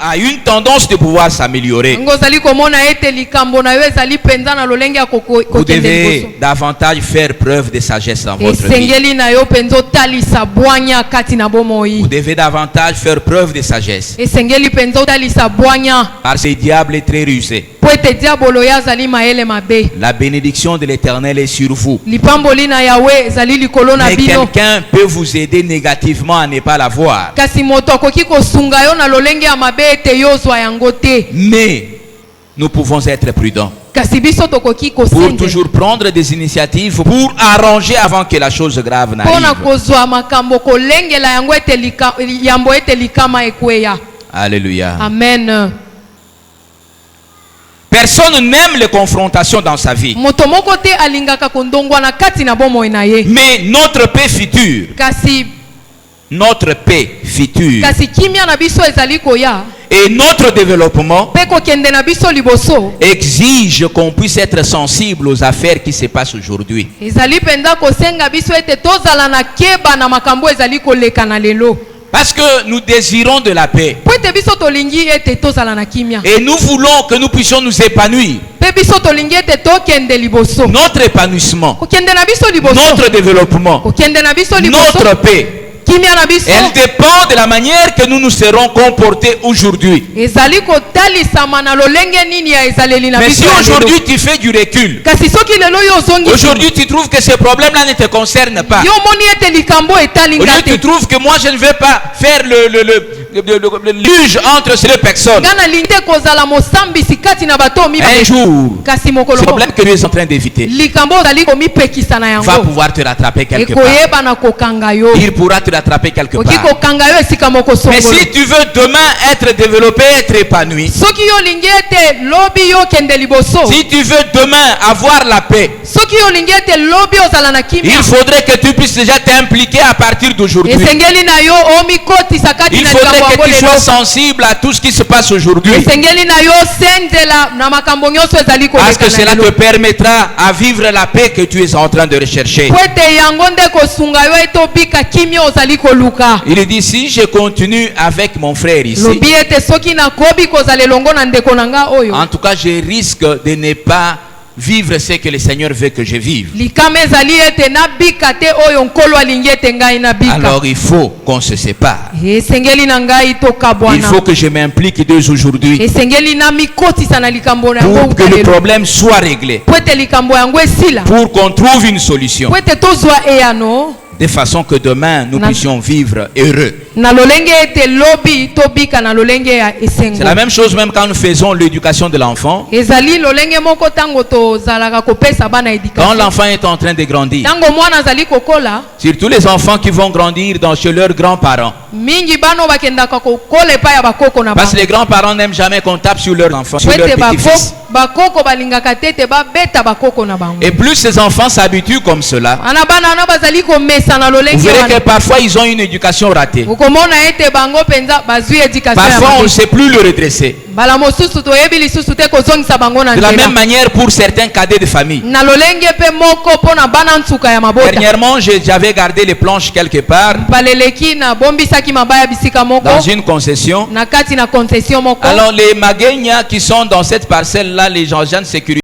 a une tendance de pouvoir s'améliorer. Vous devez davantage faire preuve de sagesse dans votre vie. Vous devez davantage faire preuve de sagesse. Parce que le diable est très rusé. La bénédiction de l'Éternel est sur vous. Mais quelqu'un peut vous aider négativement à ne pas la voir. Mais nous pouvons être prudents pour toujours prendre des initiatives pour arranger avant que la chose grave n'arrive. Alléluia. Amen. Personne n'aime les confrontations dans sa vie. Mais notre paix future, et notre développement exige qu'on puisse être sensible aux affaires qui se passent aujourd'hui. Parce que nous désirons de la paix. Et nous voulons que nous puissions nous épanouir. Notre épanouissement, notre développement, notre paix, elle dépend de la manière que nous nous serons comportés aujourd'hui. Mais si aujourd'hui tu fais du recul, aujourd'hui tu trouves que ce problème-là ne te concerne pas, aujourd'hui tu trouves que moi je ne vais pas faire le juge entre ces deux personnes, un jour, ce problème que tu es en train d'éviter va pouvoir te rattraper quelque part. Il pourra te rattraper quelque part. Mais si tu veux demain être développé, être épanoui, si tu veux demain avoir la paix, il faudrait que tu puisses déjà t'impliquer à partir d'aujourd'hui. Il faudrait que tu sois sensible à tout ce qui se passe aujourd'hui. Parce que cela te permettra à vivre la paix que tu es en train de rechercher. Il dit, si je continue avec mon frère ici, en tout cas je risque de ne pas vivre ce que le Seigneur veut que je vive. Alors il faut qu'on se sépare. Il faut que je m'implique dès aujourd'hui pour que le problème soit réglé, pour qu'on trouve une solution, de façon que demain nous puissions vivre heureux. C'est la même chose même quand nous faisons l'éducation de l'enfant. Quand l'enfant est en train de grandir, surtout les enfants qui vont grandir chez leurs grands-parents, parce que les grands-parents n'aiment jamais qu'on tape sur leurs enfants, sur leurs petits-fils. Et plus ces enfants s'habituent comme cela, vous verrez que parfois ils ont une éducation ratée. Parfois on ne sait plus le redresser. De la même manière pour certains cadets de famille. Dernièrement, j'avais gardé les planches quelque part dans une concession. Alors les Magenya qui sont dans cette parcelle-là, les agents de sécurité,